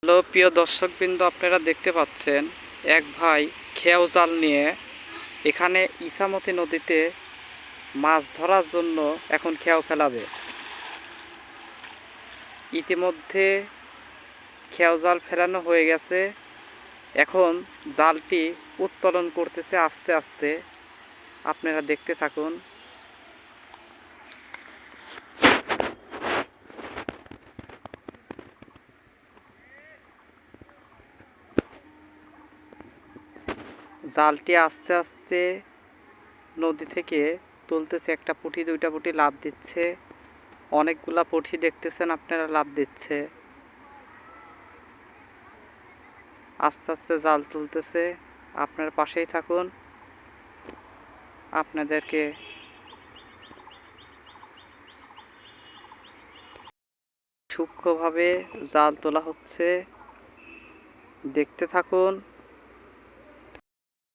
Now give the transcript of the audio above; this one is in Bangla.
হ্যালো প্রিয় দর্শকবৃন্দ, আপনারা দেখতে পাচ্ছেন এক ভাই খেয়াও জাল নিয়ে এখানে ইসামতি নদীতে মাছ ধরার জন্য এখন খেয়াও ফেলাবে। ইতিমধ্যে খেয়াও জাল ফেলানো হয়ে গেছে। এখন জালটি উত্তোলন করতেছে আস্তে আস্তে। আপনারা দেখতে থাকুন। জালটি আস্তে আস্তে নদী থেকে তুলতেছে। একটা পুঁটি দুইটা পুঁটি লাফ দিচ্ছে, অনেকগুলা পুঁটি দেখতেছেন আপনারা লাফ দিচ্ছে। আস্তে আস্তে জাল তুলতেছে। আপনার পাশেই থাকুন, আপনাদেরকে সূক্ষ্মভাবে জাল তোলা হচ্ছে, দেখতে থাকুন।